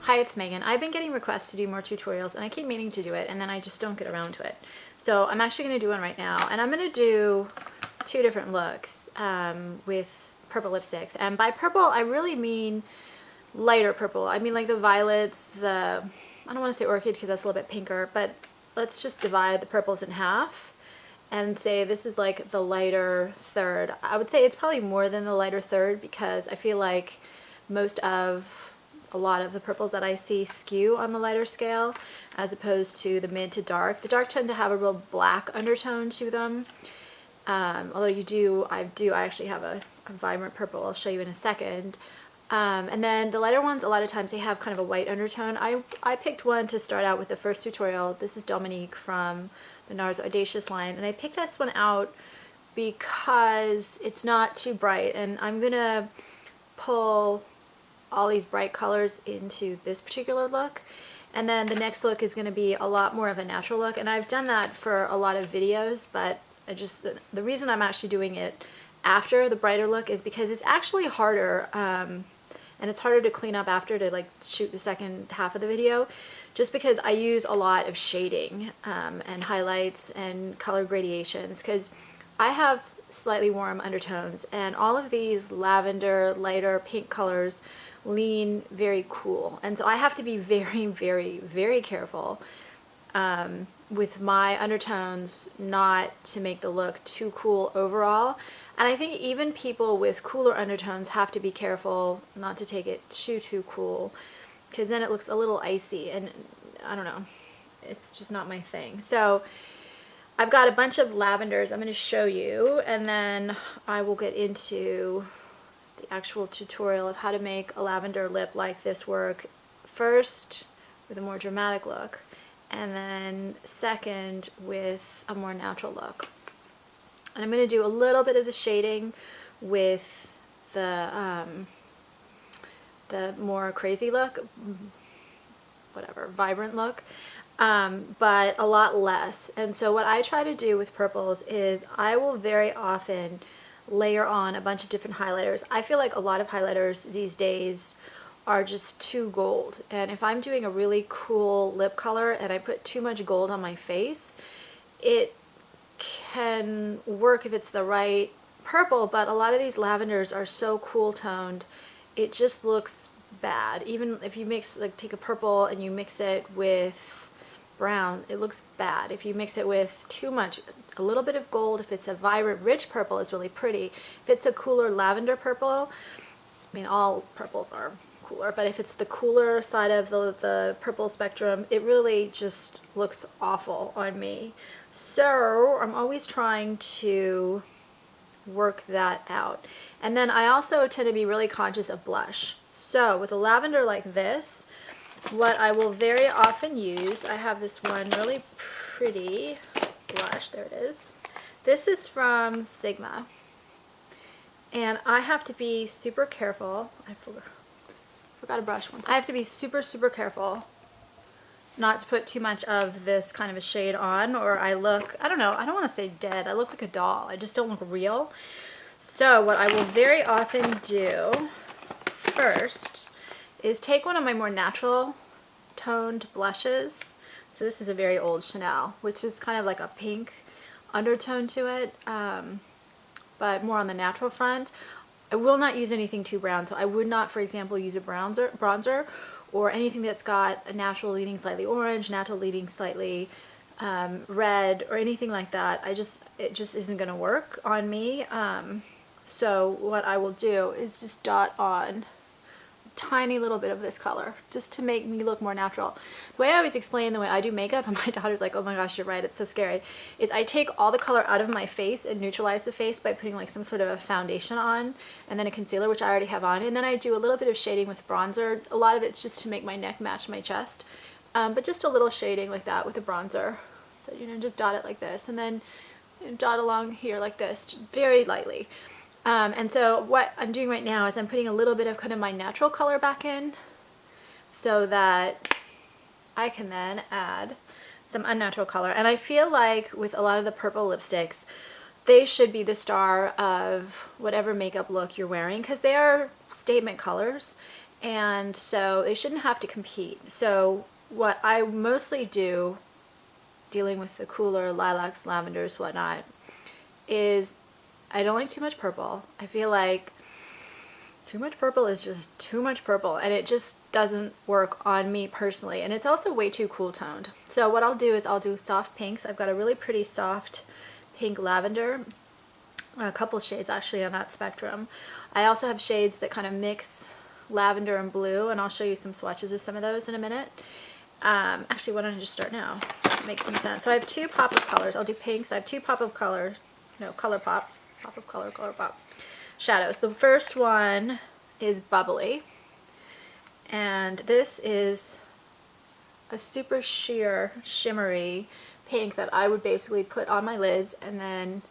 Hi, it's Megan. I've been getting requests to do more tutorials and I keep meaning to do it and then I just don't get around to it. So I'm actually going to do one right now, and I'm going to do two different looks with purple lipsticks. And by purple, I really mean lighter purple. I mean like the violets, I don't want to say orchid because that's a little bit pinker, but let's just divide the purples in half and say this is like the lighter third. I would say it's probably more than the lighter third because I feel like a lot of the purples that I see skew on the lighter scale as opposed to the mid to dark. The dark tend to have a real black undertone to them. Although I actually have a vibrant purple I'll show you in a second. And then the lighter ones, a lot of times they have kind of a white undertone. I picked one to start out with the first tutorial. This is Dominique from the Nars Audacious line, and I picked this one out because it's not too bright, and I'm gonna pull all these bright colors into this particular look, and then the next look is going to be a lot more of a natural look, and I've done that for a lot of videos, but the reason I'm actually doing it after the brighter look is because it's actually harder, and it's harder to clean up after to like shoot the second half of the video, just because I use a lot of shading and highlights and color gradations, because I have slightly warm undertones and all of these lavender, lighter pink colors lean very cool, and so I have to be very, very, very careful with my undertones not to make the look too cool overall. And I think even people with cooler undertones have to be careful not to take it too cool, because then it looks a little icy, and I don't know, it's just not my thing. So I've got a bunch of lavenders I'm going to show you, and then I will get into the actual tutorial of how to make a lavender lip like this work, first with a more dramatic look, and then second with a more natural look. And I'm going to do a little bit of the shading with the more crazy look, whatever, vibrant look, but a lot less. And so what I try to do with purples is I will very often layer on a bunch of different highlighters. I feel like a lot of highlighters these days are just too gold, and if I'm doing a really cool lip color and I put too much gold on my face, it can work if it's the right purple, but a lot of these lavenders are so cool toned it just looks bad. Even if you mix, like, take a purple and you mix it with brown, it looks bad. If you mix it with too much, a little bit of gold, if it's a vibrant rich purple, is really pretty. If it's a cooler lavender purple, I mean all purples are cooler, but if it's the cooler side of the purple spectrum, it really just looks awful on me. So I'm always trying to work that out. And then I also tend to be really conscious of blush. So with a lavender like this, what I will very often use, I have this one really pretty blush, there it is. This is from Sigma, and I have to be super careful. I forgot a brush once. I have to be super careful not to put too much of this kind of a shade on, or I look, I don't know, I don't want to say dead, I look like a doll. I just don't look real. So what I will very often do first is take one of my more natural toned blushes. So this is a very old Chanel, which is kind of like a pink undertone to it, but more on the natural front. I will not use anything too brown, so I would not, for example, use a bronzer or anything that's got a natural leaning slightly orange, natural leaning slightly red, or anything like that. It just isn't going to work on me. So what I will do is just dot on a tiny little bit of this color just to make me look more natural. The way I always explain the way I do makeup, and my daughter's like, oh my gosh, you're right, it's so scary, is I take all the color out of my face and neutralize the face by putting like some sort of a foundation on and then a concealer, which I already have on, and then I do a little bit of shading with bronzer. A lot of it's just to make my neck match my chest, but just a little shading like that with a bronzer. So, you know, just dot it like this, and then dot along here like this, just very lightly. And so what I'm doing right now is I'm putting a little bit of kind of my natural color back in so that I can then add some unnatural color. And I feel like with a lot of the purple lipsticks, they should be the star of whatever makeup look you're wearing, because they are statement colors. and so they shouldn't have to compete. So what I mostly do, dealing with the cooler lilacs, lavenders, whatnot, is I don't like too much purple. I feel like too much purple is just too much purple, and it just doesn't work on me personally, and it's also way too cool toned. So what I'll do is I'll do soft pinks. I've got a really pretty soft pink lavender, a couple shades actually on that spectrum. I also have shades that kind of mix lavender and blue, and I'll show you some swatches of some of those in a minute. Actually, why don't I just start now? It makes some sense. So I have two pop of colors. I'll do pinks. I have two pop of color, no, Colourpop, pop of color, Colourpop shadows. The first one is Bubly, and this is a super sheer, shimmery pink that I would basically put on my lids and then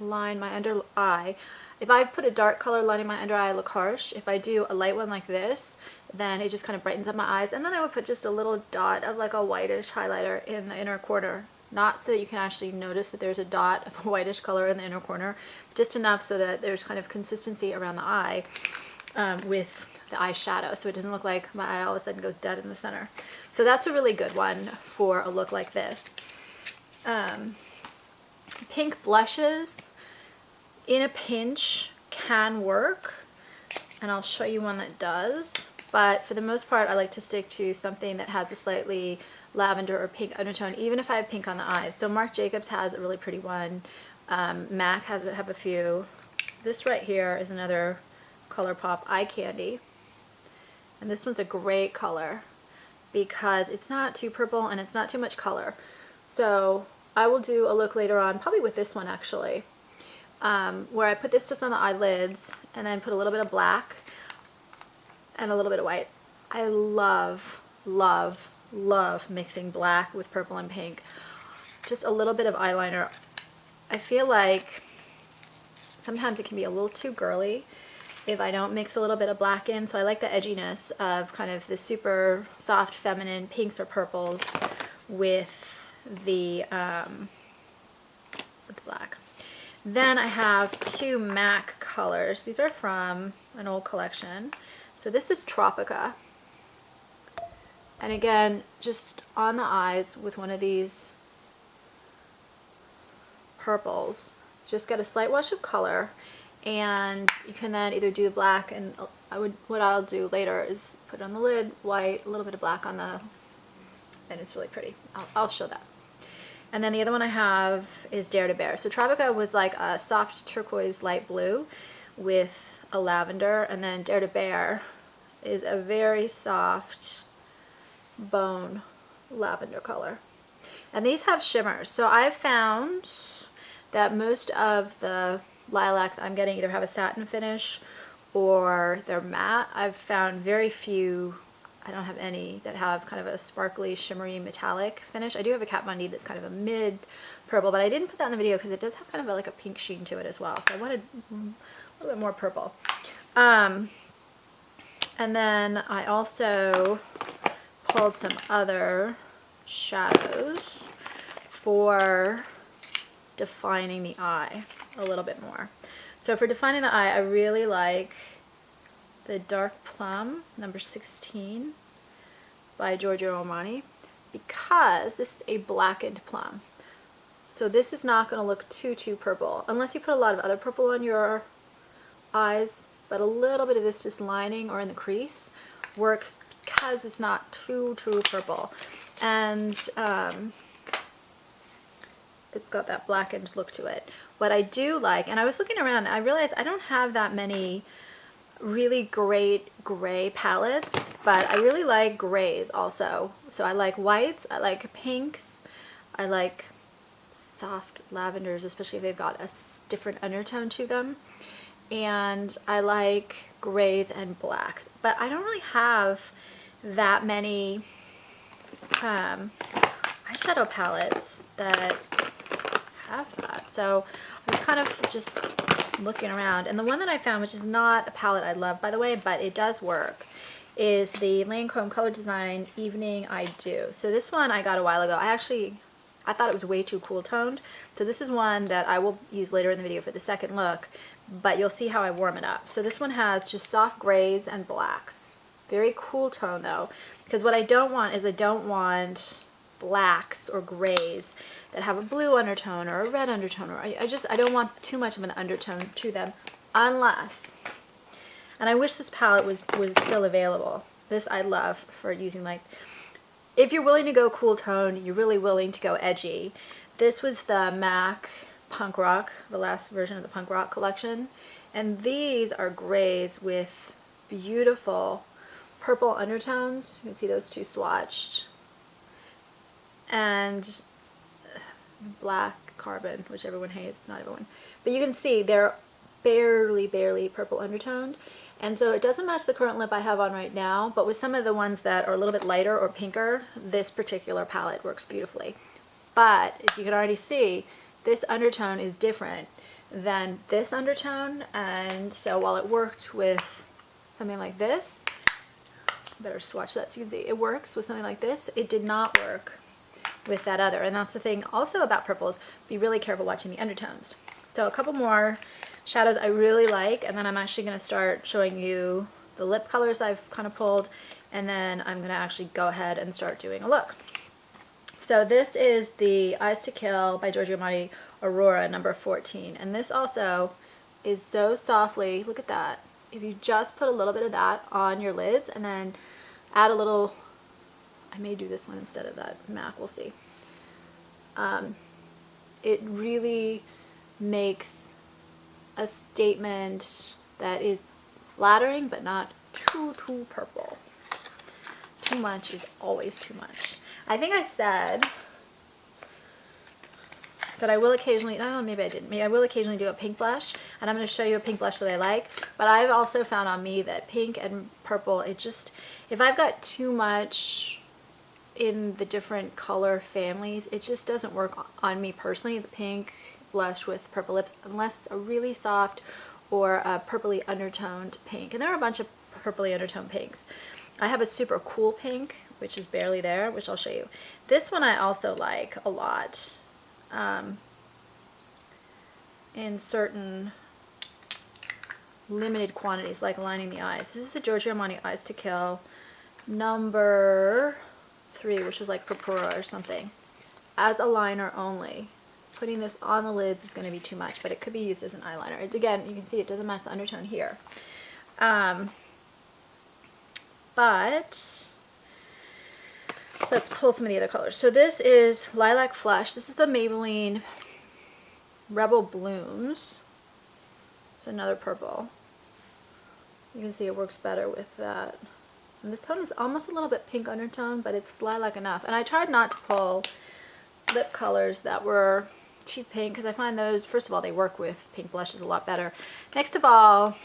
line my under eye. If I put a dark color lining my under eye, I look harsh. If I do a light one like this, then it just kind of brightens up my eyes. And then I would put just a little dot of like a whitish highlighter in the inner corner. Not so that you can actually notice that there's a dot of a whitish color in the inner corner, just enough so that there's kind of consistency around the eye with the eyeshadow, so it doesn't look like my eye all of a sudden goes dead in the center. So that's a really good one for a look like this. Pink blushes in a pinch can work, and I'll show you one that does, but for the most part I like to stick to something that has a slightly lavender or pink undertone, even if I have pink on the eyes. So Marc Jacobs has a really pretty one. MAC have a few. This right here is another Colourpop Eye Candy, and this one's a great color because it's not too purple and it's not too much color. So I will do a look later on, probably with this one actually, where I put this just on the eyelids and then put a little bit of black and a little bit of white. I love, love, love mixing black with purple and pink. Just a little bit of eyeliner. I feel like sometimes it can be a little too girly if I don't mix a little bit of black in, so I like the edginess of kind of the super soft feminine pinks or purples with the black. Then I have two MAC colors. These are from an old collection. So this is Tropica, and again, just on the eyes with one of these purples, just get a slight wash of color, and you can then either do the black, and what I'll do later is put on the lid white, a little bit of black on the, and it's really pretty. I'll show that. And then the other one I have is Dare to Bear. So Tropica was like a soft turquoise light blue with a lavender, and then Dare to Bear is a very soft bone lavender color. And these have shimmers. So I've found that most of the lilacs I'm getting either have a satin finish or they're matte. I've found very few, I don't have any, that have kind of a sparkly, shimmery, metallic finish. I do have a Kat Von D that's kind of a mid purple, but I didn't put that in the video because it does have kind of like a pink sheen to it as well. So I wanted a little bit more purple. And then I also pulled some other shadows for defining the eye a little bit more. So for defining the eye, I really like the Dark Plum, number 16 by Giorgio Armani, because this is a blackened plum. So this is not going to look too purple, unless you put a lot of other purple on your eyes, but a little bit of this just lining or in the crease works because it's not too purple. And it's got that blackened look to it. What I do like, and I was looking around, I realized I don't have that many really great gray palettes, but I really like grays also. So I like whites, I like pinks, I like soft lavenders, especially if they've got a different undertone to them, and I like grays and blacks, but I don't really have that many eyeshadow palettes that have that. So I was kind of just looking around, and the one that I found, which is not a palette I love by the way, but it does work, is the Lancome Color Design Evening I Do. So this one I got a while ago. I thought it was way too cool toned, so this is one that I will use later in the video for the second look, but you'll see how I warm it up. So this one has just soft grays and blacks, Very cool tone though, because what I don't want is I don't want blacks or grays that have a blue undertone or a red undertone, or I don't want too much of an undertone to them, unless, and I wish this palette was still available. This I love for using, like, if you're willing to go cool tone, you're really willing to go edgy. This was the MAC Punk Rock, the last version of the Punk Rock collection, and these are grays with beautiful purple undertones. You can see those two swatched, and black carbon, which everyone hates, not everyone, but you can see they're barely purple undertoned, and so it doesn't match the current lip I have on right now, but with some of the ones that are a little bit lighter or pinker, this particular palette works beautifully. But as you can already see, this undertone is different than this undertone, and so while it worked with something like this, better swatch that so you can see, it works with something like this, it did not work with that other. And that's the thing also about purples, be really careful watching the undertones. So a couple more shadows I really like, and then I'm actually going to start showing you the lip colors I've kind of pulled, and then I'm going to actually go ahead and start doing a look. So this is the Eyes to Kill by Giorgio Armani Aurora number 14, and this also is so softly, look at that, if you just put a little bit of that on your lids and then add a little, I may do this one instead of that MAC, we'll see. It really makes a statement that is flattering but not too purple. Too much is always too much. I think I said that I will occasionally, I don't know, maybe I didn't, maybe I will occasionally do a pink blush, and I'm going to show you a pink blush that I like, but I've also found on me that pink and purple, it just, if I've got too much in the different color families, it just doesn't work on me personally, the pink blush with purple lips, unless it's a really soft or a purpley undertoned pink, and there are a bunch of purpley undertoned pinks. I have a super cool pink, which is barely there, which I'll show you. This one I also like a lot in certain limited quantities, like lining the eyes. This is the Giorgio Armani Eyes to Kill number 3, which was like Purpura or something, as a liner only. Putting this on the lids is going to be too much, but it could be used as an eyeliner. Again, you can see it doesn't match the undertone here. But let's pull some of the other colors. So this is Lilac Flush. This is the Maybelline Rebel Blooms. It's another purple. You can see it works better with that. And this tone is almost a little bit pink undertone, but it's lilac enough. And I tried not to pull lip colors that were too pink, because I find those, first of all, they work with pink blushes a lot better. Next of all,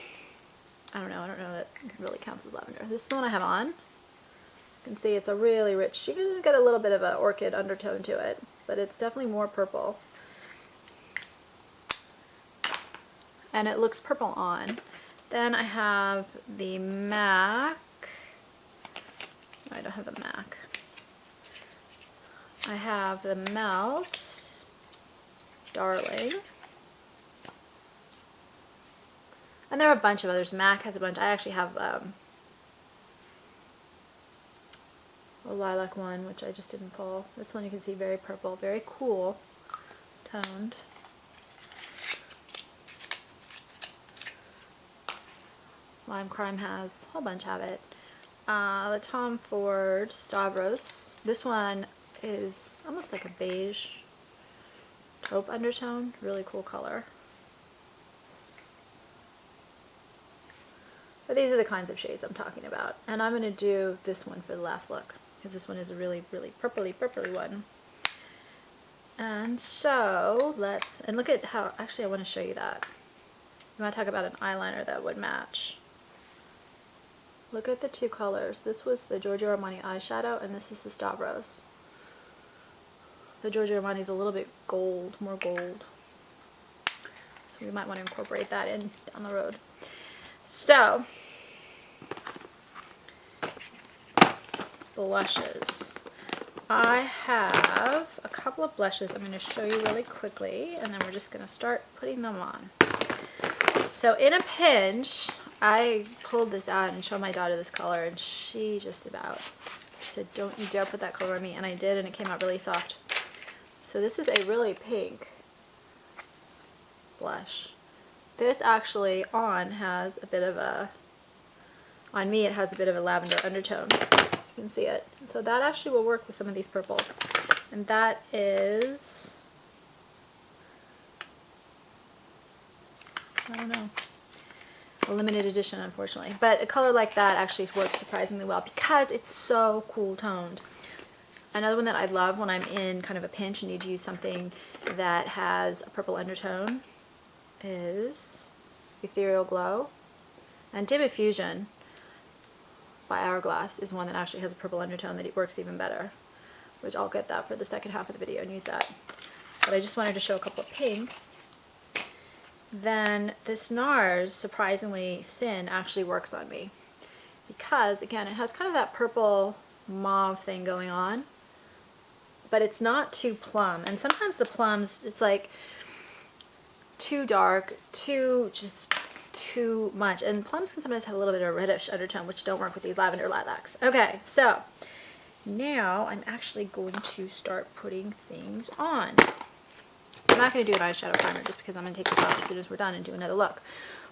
I don't know that really counts as lavender. This is the one I have on. You can see it's a really rich, you can get a little bit of an orchid undertone to it, but it's definitely more purple. And it looks purple on. Then I have the MAC. I don't have the MAC. I have the Melt Darling. And there are a bunch of others. MAC has a bunch. I actually have a lilac one, which I just didn't pull. This one you can see very purple, very cool toned. Lime Crime has a whole bunch of it. The Tom Ford Stavros. This one is almost like a beige taupe undertone. Really cool color. But these are the kinds of shades I'm talking about. And I'm going to do this one for the last look, because this one is a really purpley one. And so and look at how, actually I want to show you that. You want to talk about an eyeliner that would match. Look at the two colors. This was the Giorgio Armani eyeshadow, and this is the Stavros. The Giorgio Armani is a little bit gold, more gold. So we might want to incorporate that in down the road. So, blushes. I have a couple of blushes I'm going to show you really quickly, and then we're just going to start putting them on. So in a pinch, I pulled this out and showed my daughter this color, and she said, don't you dare put that color on me, and I did, and it came out really soft. So this is a really pink blush. This actually has a bit of a, on me it has a bit of a lavender undertone. You can see it. So that actually will work with some of these purples. And that is, I don't know, a limited edition, unfortunately. But a color like that actually works surprisingly well because it's so cool toned. Another one that I love when I'm in kind of a pinch and need to use something that has a purple undertone is Ethereal Glow. And Dim Infusion by Hourglass is one that actually has a purple undertone that it works even better, which I'll get that for the second half of the video and use that. But I just wanted to show a couple of pinks. Then this Nars, surprisingly, Sin actually works on me because, again, it has kind of that purple mauve thing going on, but it's not too plum. And sometimes the plums, it's like too dark, just too much. And plums can sometimes have a little bit of a reddish undertone, which don't work with these lavender lilacs. Okay, so now I'm actually going to start putting things on. I'm not going to do an eyeshadow primer just because I'm going to take this off as soon as we're done and do another look.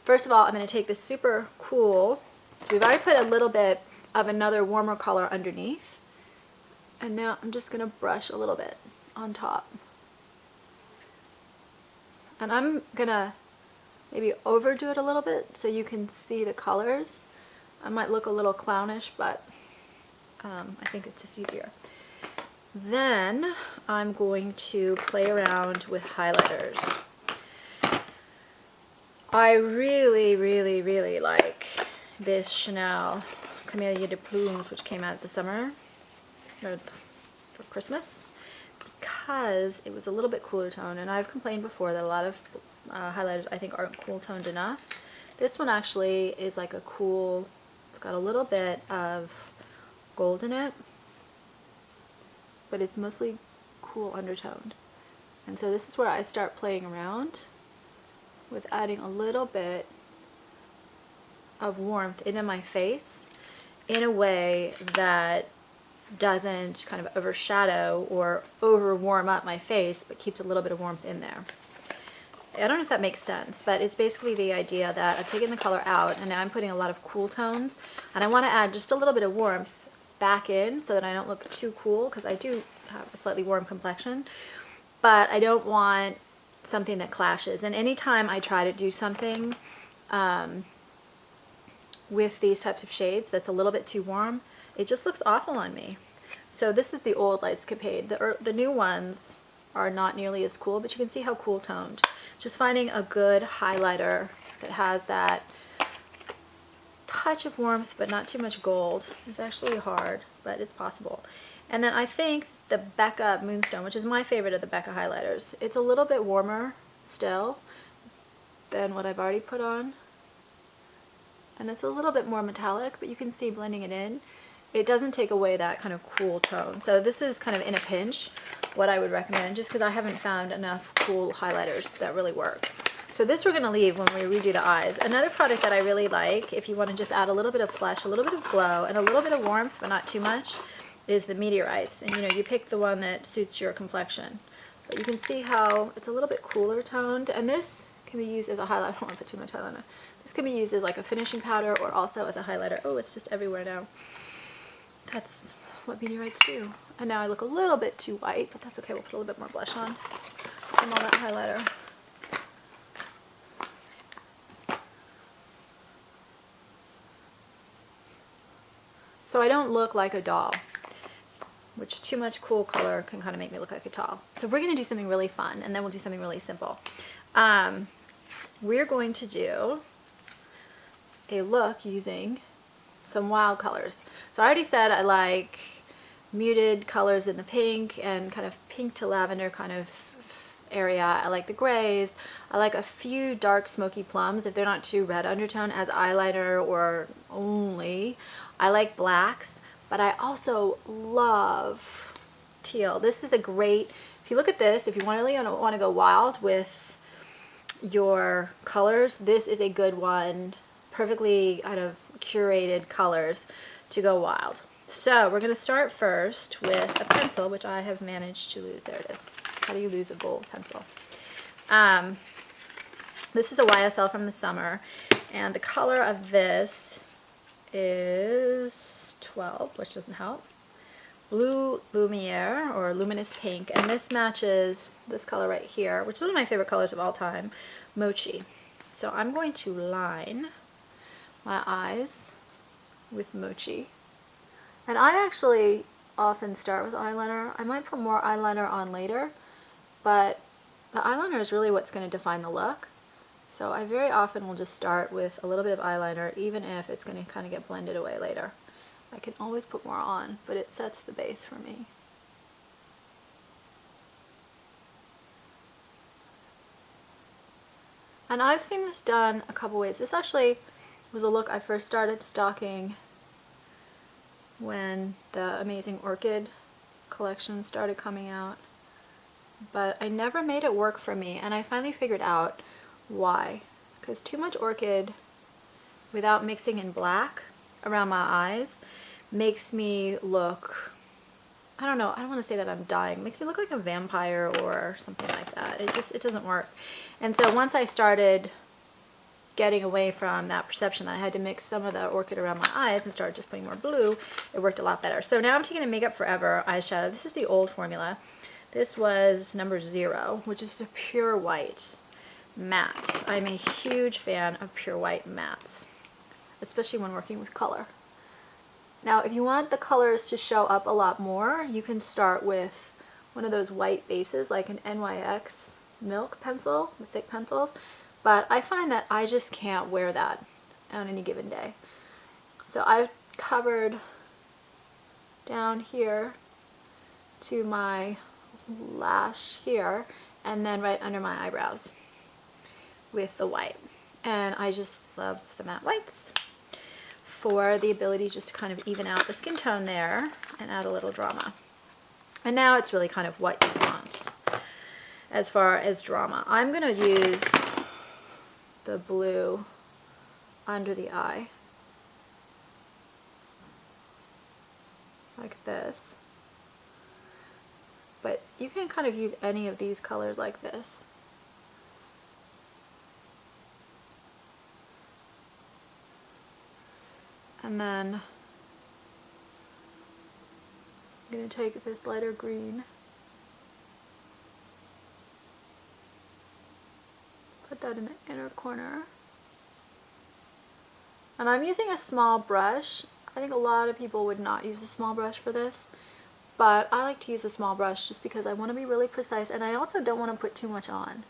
First of all, I'm going to take this super cool, so we've already put a little bit of another warmer color underneath, and now I'm just going to brush a little bit on top. And I'm going to maybe overdo it a little bit so you can see the colors. I might look a little clownish, but I think it's just easier. Then I'm going to play around with highlighters. I really, really, really like this Chanel Camelia de Plumes, which came out at the summer, or for Christmas, because it was a little bit cooler tone, and I've complained before that a lot of highlighters I think aren't cool toned enough. This one actually is like a cool, it's got a little bit of gold in it, but it's mostly cool undertoned. And so this is where I start playing around with adding a little bit of warmth into my face in a way that doesn't kind of overshadow or over warm up my face, but keeps a little bit of warmth in there. I don't know if that makes sense, but it's basically the idea that I've taken the color out and now I'm putting a lot of cool tones, and I want to add just a little bit of warmth back in so that I don't look too cool, because I do have a slightly warm complexion, but I don't want something that clashes. And anytime I try to do something with these types of shades that's a little bit too warm, it just looks awful on me. So this is the old Lightscapade. The new ones are not nearly as cool, but you can see how cool toned. Just finding a good highlighter that has that touch of warmth but not too much gold is actually hard, but it's possible. And then I think the Becca Moonstone, which is my favorite of the Becca highlighters, it's a little bit warmer still than what I've already put on, and it's a little bit more metallic, but you can see blending it in, it doesn't take away that kind of cool tone. So this is kind of in a pinch what I would recommend, just because I haven't found enough cool highlighters that really work. So this we're going to leave when we redo the eyes. Another product that I really like, if you want to just add a little bit of flesh, a little bit of glow, and a little bit of warmth, but not too much, is the Meteor Ice. And you know, you pick the one that suits your complexion. But you can see how it's a little bit cooler toned, and this can be used as a highlight. I don't want to put too much highlighter. This can be used as like a finishing powder or also as a highlighter. Oh, it's just everywhere now. That's what meteorites do. And now I look a little bit too white, but that's okay. We'll put a little bit more blush on from all that highlighter. So I don't look like a doll, which too much cool color can kind of make me look like a doll. So we're going to do something really fun, and then we'll do something really simple. We're going to do a look using some wild colors. So I already said I like muted colors in the pink and kind of pink to lavender kind of area. I like the grays. I like a few dark smoky plums if they're not too red undertone as eyeliner or only. I like blacks, but I also love teal. This is a great, if you look at this, if you really want to go wild with your colors, this is a good one, perfectly kind of curated colors to go wild. So we're going to start first with a pencil, which I have managed to lose. There it is. How do you lose a gold pencil? This is a YSL from the summer, and the color of this is 12, which doesn't help. Blue Lumiere, or luminous pink, and this matches this color right here, which is one of my favorite colors of all time, Mochi. So I'm going to line my eyes with Mochi. And I actually often start with eyeliner. I might put more eyeliner on later, but the eyeliner is really what's going to define the look. So I very often will just start with a little bit of eyeliner, even if it's going to kind of get blended away later. I can always put more on, but it sets the base for me. And I've seen this done a couple ways. This actually was a look I first started stocking when the Amazing Orchid collection started coming out. But I never made it work for me, and I finally figured out why. Because too much orchid without mixing in black around my eyes makes me look, I don't know, I don't want to say that I'm dying. It makes me look like a vampire or something like that. It doesn't work. And so once I started getting away from that perception that I had to mix some of the orchid around my eyes and started just putting more blue, it worked a lot better. So now I'm taking a Makeup Forever eyeshadow. This is the old formula. This was number 0, which is a pure white matte. I'm a huge fan of pure white mattes, especially when working with color. Now, if you want the colors to show up a lot more, you can start with one of those white bases, like an NYX Milk pencil, the thick pencils. But I find that I just can't wear that on any given day. So I've covered down here to my lash here, and then right under my eyebrows with the white. And I just love the matte whites for the ability just to kind of even out the skin tone there and add a little drama. And now it's really kind of what you want as far as drama. I'm going to use the blue under the eye, like this. But you can kind of use any of these colors like this. And then I'm going to take this lighter green, put that in the inner corner. And I'm using a small brush. I think a lot of people would not use a small brush for this, but I like to use a small brush just because I want to be really precise, and I also don't want to put too much on.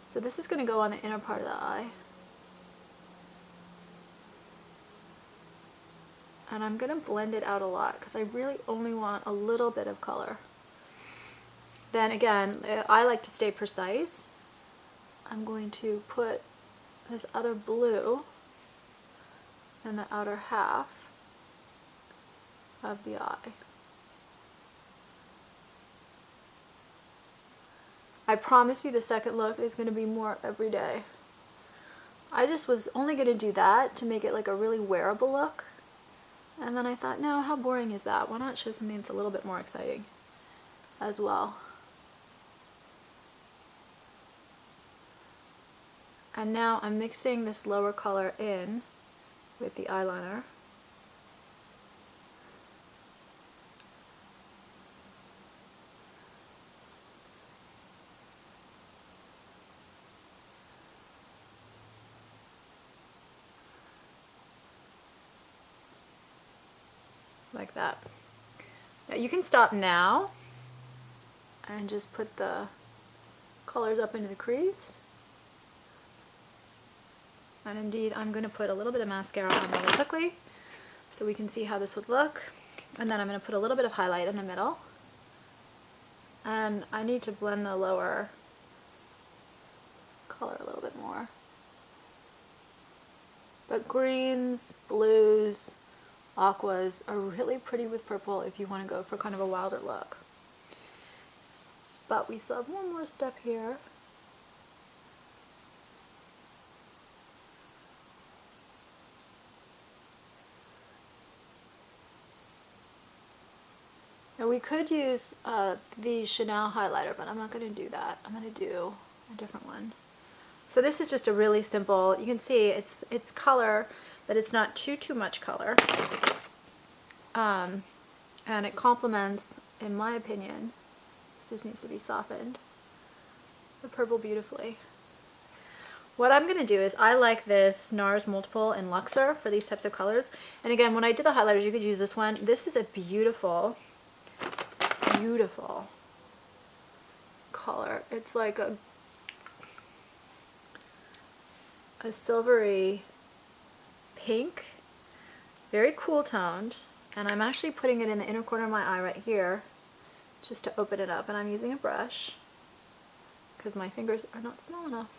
So this is going to go on the inner part of the eye. And I'm going to blend it out a lot because I really only want a little bit of color. Then again, I like to stay precise. I'm going to put this other blue in the outer half of the eye. I promise you the second look is going to be more every day. I just was only going to do that to make it like a really wearable look. And then I thought, no, how boring is that? Why not show something that's a little bit more exciting as well? And now I'm mixing this lower color in with the eyeliner. Like that. Now you can stop now and just put the colors up into the crease. And indeed, I'm going to put a little bit of mascara on really quickly so we can see how this would look. And then I'm going to put a little bit of highlight in the middle. And I need to blend the lower color a little bit more. But greens, blues, aquas are really pretty with purple if you want to go for kind of a wilder look. But we still have one more step here. Now we could use the Chanel highlighter, but I'm not going to do that. I'm going to do a different one. So this is just a really simple, you can see it's color, but it's not too much color. And it complements, in my opinion, this just needs to be softened, the purple beautifully. What I'm going to do is I like this Nars Multiple in Luxor for these types of colors. And again, when I did the highlighters, you could use this one. This is a beautiful, beautiful color. It's like a silvery pink, very cool toned, and I'm actually putting it in the inner corner of my eye right here just to open it up, and I'm using a brush because my fingers are not small enough.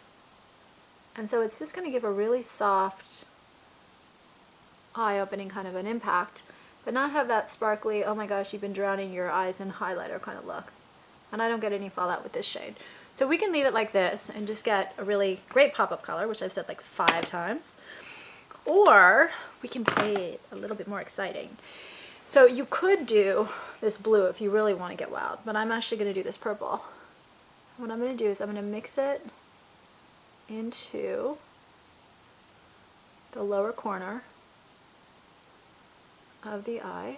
And so it's just going to give a really soft, eye-opening kind of an impact, but not have that sparkly, oh my gosh, you've been drowning your eyes in highlighter kind of look. And I don't get any fallout with this shade. So we can leave it like this and just get a really great pop-up color, which I've said like 5 times. Or we can play it a little bit more exciting. So you could do this blue if you really want to get wild, but I'm actually going to do this purple. What I'm going to do is I'm going to mix it into the lower corner of the eye,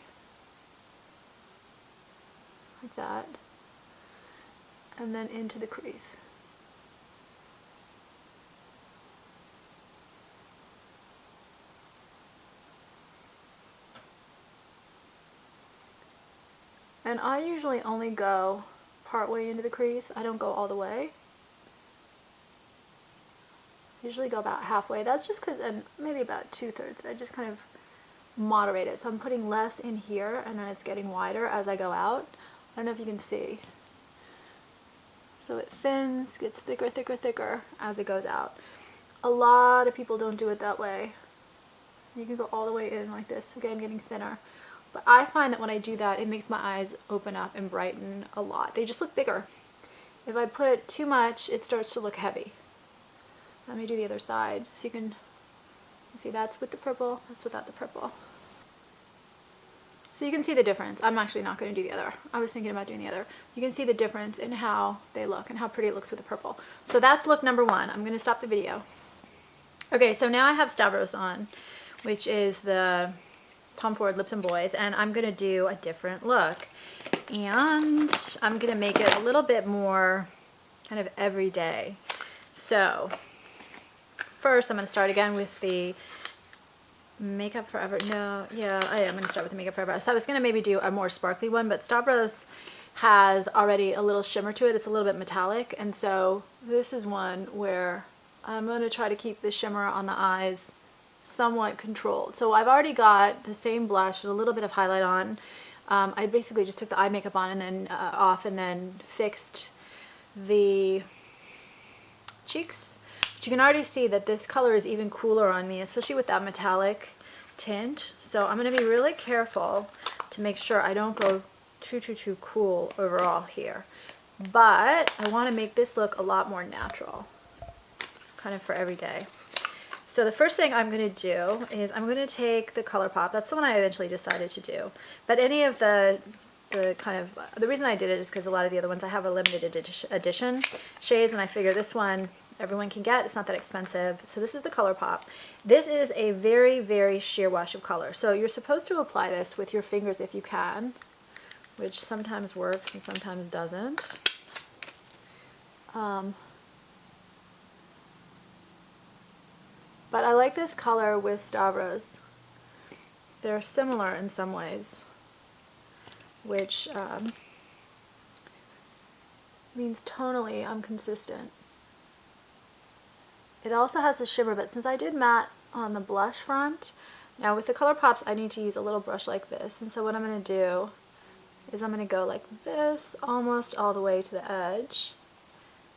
like that, and then into the crease. And I usually only go part way into the crease. I don't go all the way. I usually go about halfway. That's just because, and maybe about 2/3. I just kind of moderate it. So I'm putting less in here and then it's getting wider as I go out. I don't know if you can see. So it thins, gets thicker, thicker, thicker as it goes out. A lot of people don't do it that way. You can go all the way in like this, again getting thinner. But I find that when I do that, it makes my eyes open up and brighten a lot. They just look bigger. If I put too much, it starts to look heavy. Let me do the other side so you can see that's with the purple, that's without the purple. So you can see the difference. I'm actually not going to do the other. I was thinking about doing the other. You can see the difference in how they look and how pretty it looks with the purple. So that's look number 1. I'm going to stop the video. Okay, so now I have Stavros on, which is the Tom Ford Lips and Boys, and I'm going to do a different look. And I'm going to make it a little bit more kind of everyday. So first I'm going to start again with the Makeup Forever. No, yeah, I am going to start with the Makeup Forever. So I was going to maybe do a more sparkly one, but Stavros has already a little shimmer to it. It's a little bit metallic, and so this is one where I'm going to try to keep the shimmer on the eyes somewhat controlled. So I've already got the same blush and a little bit of highlight on. I basically just took the eye makeup on and then off and then fixed the cheeks. But you can already see that this color is even cooler on me, especially with that metallic tint. So I'm going to be really careful to make sure I don't go too cool overall here. But I want to make this look a lot more natural, kind of for every day. So the first thing I'm going to do is I'm going to take the Colourpop. That's the one I eventually decided to do. But any of the reason I did it is because a lot of the other ones I have a limited edition shades, and I figure this one everyone can get. It's not that expensive. So this is the Colourpop. This is a very sheer wash of color. So you're supposed to apply this with your fingers if you can, which sometimes works and sometimes doesn't. But I like this color with Stavros. They're similar in some ways, which means tonally I'm consistent. It also has a shimmer, but since I did matte on the blush front, now with the Colourpops I need to use a little brush like this. And so what I'm going to do is I'm going to go like this almost all the way to the edge.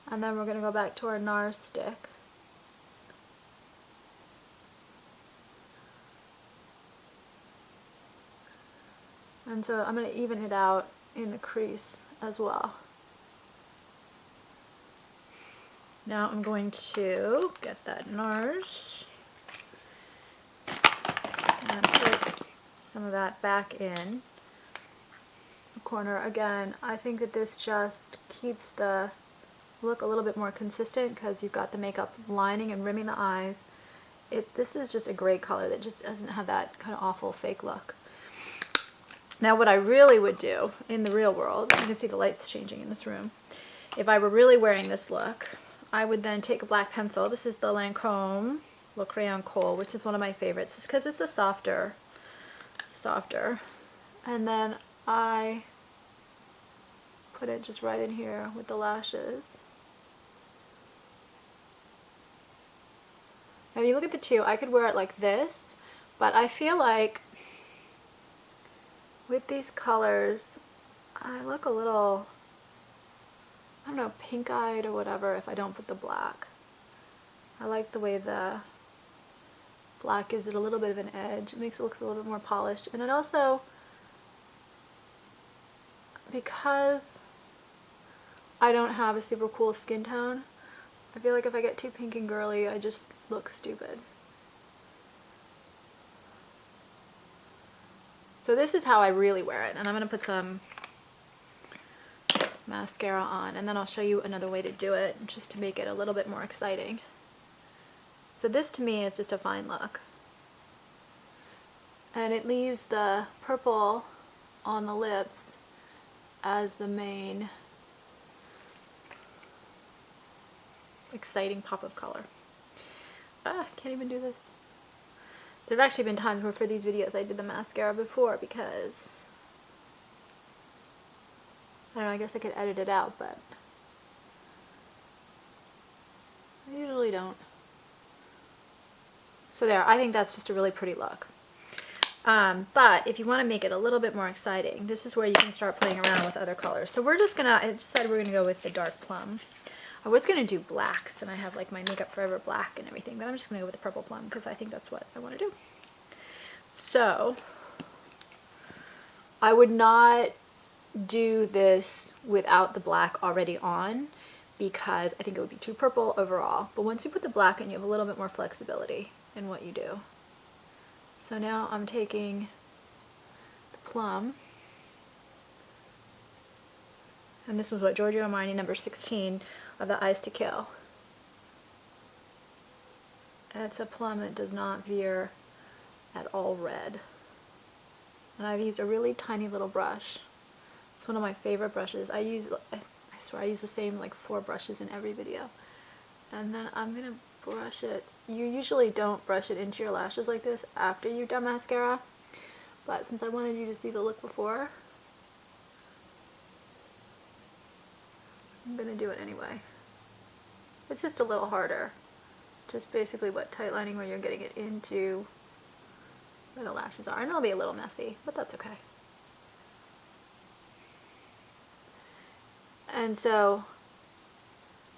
And then we're going to go back to our Nars stick. And so I'm going to even it out in the crease as well. Now I'm going to get that Nars and put some of that back in. Of corner. Again, I think that this just keeps the look a little bit more consistent because you've got the makeup lining and rimming the eyes. This is just a great color that just doesn't have that kind of awful fake look. Now what I really would do in the real world, you can see the lights changing in this room, if I were really wearing this look, I would then take a black pencil. This is the Lancome Crayon Kohl, which is one of my favorites just because it's a softer, and then I put it just right in here with the lashes. Now if you look at the two, I could wear it like this, but I feel like with these colors, I look a little, I don't know, pink-eyed or whatever if I don't put the black. I like the way the black gives it a little bit of an edge. It makes it look a little bit more polished. And it also, because I don't have a super cool skin tone, I feel like if I get too pink and girly, I just look stupid. So this is how I really wear it, and I'm going to put some mascara on, and then I'll show you another way to do it just to make it a little bit more exciting. So this to me is just a fine look. And it leaves the purple on the lips as the main exciting pop of color. I can't even do this. There have actually been times where for these videos I did the mascara before because, I don't know, I guess I could edit it out, but I usually don't. So there, I think that's just a really pretty look. But if you want to make it a little bit more exciting, this is where you can start playing around with other colors. So we're just gonna, I decided we're gonna go with the dark plum. I was gonna do blacks, and I have like my Makeup Forever black and everything, but I'm just gonna go with the purple plum because I think that's what I want to do. So I would not do this without the black already on because I think it would be too purple overall. But once you put the black in, you have a little bit more flexibility in what you do. So now I'm taking the plum, and this was what Giorgio Armani number 16 of the Eyes to Kill. And it's a plum that does not veer at all red. And I've used a really tiny little brush. It's one of my favorite brushes. I swear I use the same like 4 brushes in every video. And then I'm gonna brush it. You usually don't brush it into your lashes like this after you've done mascara, but since I wanted you to see the look before, I'm gonna do it anyway. It's just a little harder. Just basically what tight lining where you're getting it into where the lashes are. And it'll be a little messy, but that's okay. And so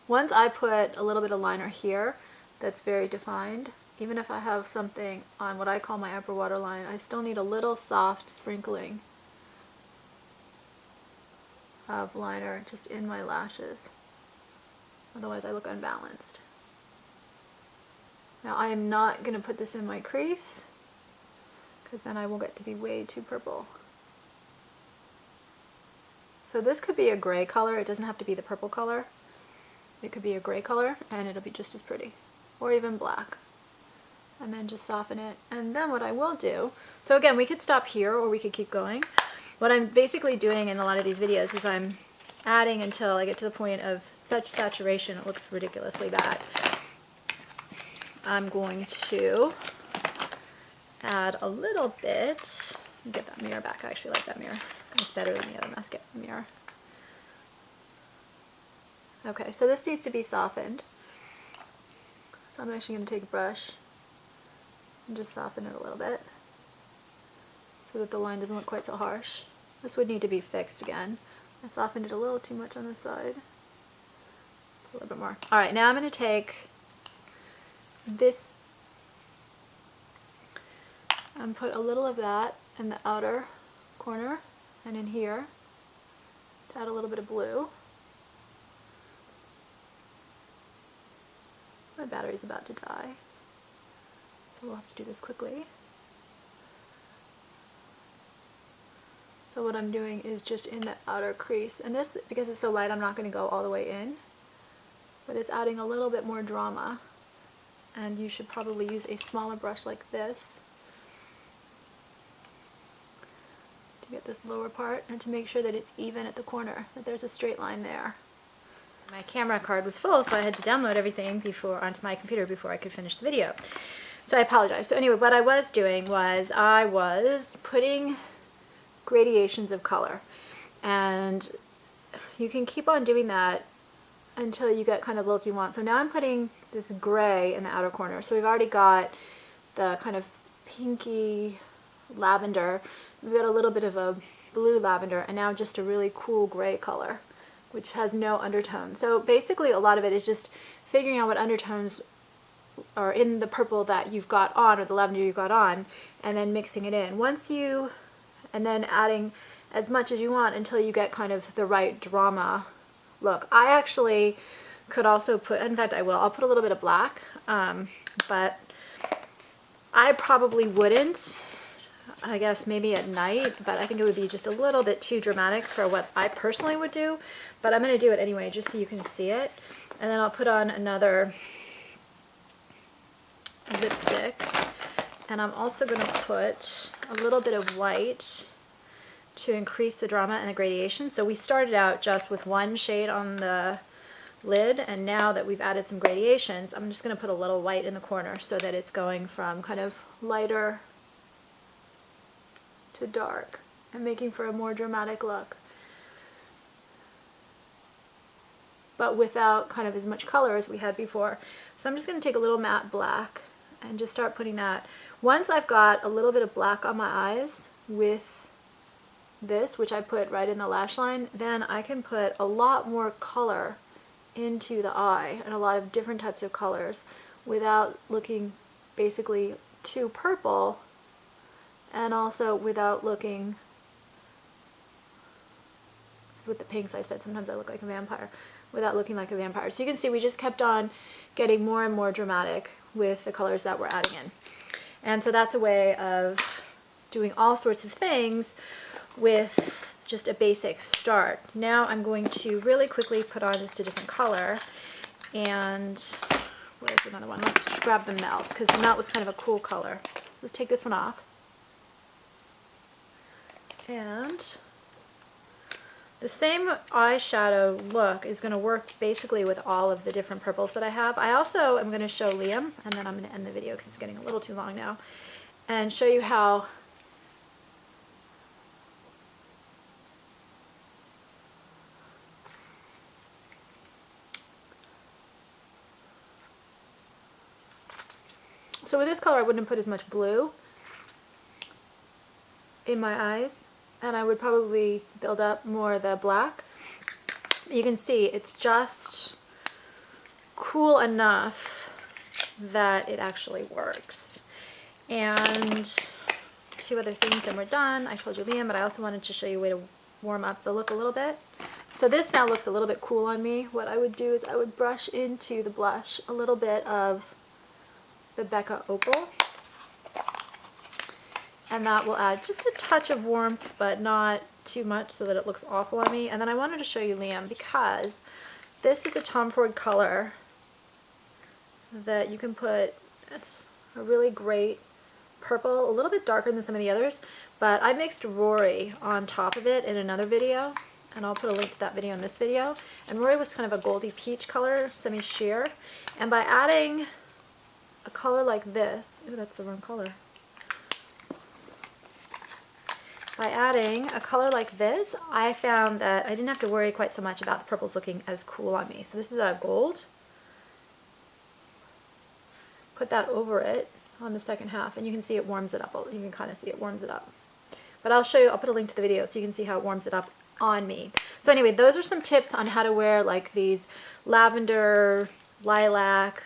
once I put a little bit of liner here that's very defined, even if I have something on what I call my upper waterline, I still need a little soft sprinkling of liner just in my lashes. Otherwise I look unbalanced. Now I am not going to put this in my crease because then I will get to be way too purple. So this could be a gray color. It doesn't have to be the purple color. It could be a gray color and it'll be just as pretty. Or even black. And then just soften it. And then what I will do, so again we could stop here or we could keep going. What I'm basically doing in a lot of these videos is I'm adding until I get to the point of such saturation it looks ridiculously bad. I'm going to add a little bit. Let me get that mirror back. I actually like that mirror. It's better than the other mascara mirror. Okay, so this needs to be softened. So I'm actually going to take a brush and just soften it a little bit so that the line doesn't look quite so harsh. This would need to be fixed again. I softened it a little too much on this side. A little bit more. Alright, now I'm going to take this and put a little of that in the outer corner and in here to add a little bit of blue. My battery's about to die, so we'll have to do this quickly. So what I'm doing is just in the outer crease. And this, because it's so light, I'm not going to go all the way in. But it's adding a little bit more drama. And you should probably use a smaller brush like this to get this lower part and to make sure that it's even at the corner, that there's a straight line there. My camera card was full, so I had to download everything onto my computer before I could finish the video. So I apologize. So anyway, what I was doing was I was putting gradations of color, and you can keep on doing that until you get kind of the look you want. So now I'm putting this gray in the outer corner. So we've already got the kind of pinky lavender, we've got a little bit of a blue lavender, and now just a really cool gray color, which has no undertone. So basically a lot of it is just figuring out what undertones are in the purple that you've got on, or the lavender you've got on, and then mixing it in. And then adding as much as you want until you get kind of the right drama look. I actually could also put, in fact I'll put a little bit of black, but I probably wouldn't, I guess maybe at night, but I think it would be just a little bit too dramatic for what I personally would do, but I'm going to do it anyway just so you can see it. And then I'll put on another lipstick, and I'm also going to put a little bit of white to increase the drama and the gradation. So we started out just with one shade on the lid, and now that we've added some gradations, I'm just going to put a little white in the corner so that it's going from kind of lighter to dark and making for a more dramatic look, but without kind of as much color as we had before. So I'm just going to take a little matte black and just start putting that. Once I've got a little bit of black on my eyes with this, which I put right in the lash line, then I can put a lot more color into the eye and a lot of different types of colors without looking basically too purple, and also without looking, with the pinks I said sometimes I look like a vampire, without looking like a vampire. So you can see we just kept on getting more and more dramatic with the colors that we're adding in. And so that's a way of doing all sorts of things with just a basic start. Now I'm going to really quickly put on just a different color, and where's another one? Let's just grab the melt, because the melt was kind of a cool color. So let's take this one off. And the same eyeshadow look is going to work basically with all of the different purples that I have. I also am going to show Liam, and then I'm going to end the video because it's getting a little too long now, and show you how so with this color I wouldn't put as much blue in my eyes, and I would probably build up more of the black. You can see it's just cool enough that it actually works. And two other things and we're done. I told you Liam, but I also wanted to show you a way to warm up the look a little bit. So this now looks a little bit cool on me. What I would do is I would brush into the blush a little bit of the Becca Opal, and that will add just a touch of warmth, but not too much so that it looks awful on me. And then I wanted to show you Liam, because this is a Tom Ford color that you can put, it's a really great purple, a little bit darker than some of the others, but I mixed Rory on top of it in another video, and I'll put a link to that video in this video. And Rory was kind of a goldy peach color, semi-sheer, and by adding a color like this, ooh, that's the wrong color. By adding a color like this, I found that I didn't have to worry quite so much about the purples looking as cool on me. So this is a gold. Put that over it on the second half, and you can see it warms it up. You can kind of see it warms it up. But I'll show you, I'll put a link to the video so you can see how it warms it up on me. So anyway, those are some tips on how to wear like these lavender, lilac,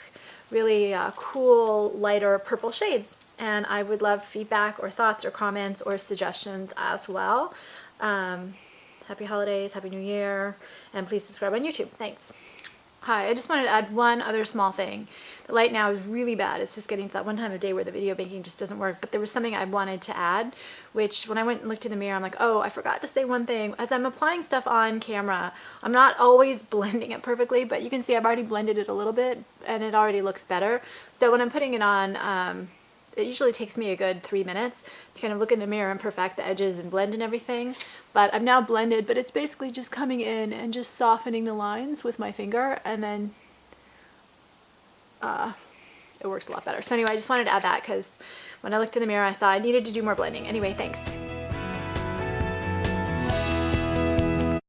really cool, lighter purple shades. And I would love feedback or thoughts or comments or suggestions as well. Happy holidays, Happy New Year, and please subscribe on YouTube. Thanks. Hi, I just wanted to add one other small thing. The light now is really bad. It's just getting to that one time of day where the video making just doesn't work. But there was something I wanted to add, which when I went and looked in the mirror, I'm like, oh, I forgot to say one thing. As I'm applying stuff on camera, I'm not always blending it perfectly, but you can see I've already blended it a little bit and it already looks better. So when I'm putting it on, it usually takes me a good 3 minutes to kind of look in the mirror and perfect the edges and blend and everything. But I've now blended, but it's basically just coming in and just softening the lines with my finger, and then it works a lot better. So anyway, I just wanted to add that because when I looked in the mirror, I saw I needed to do more blending. Anyway, thanks.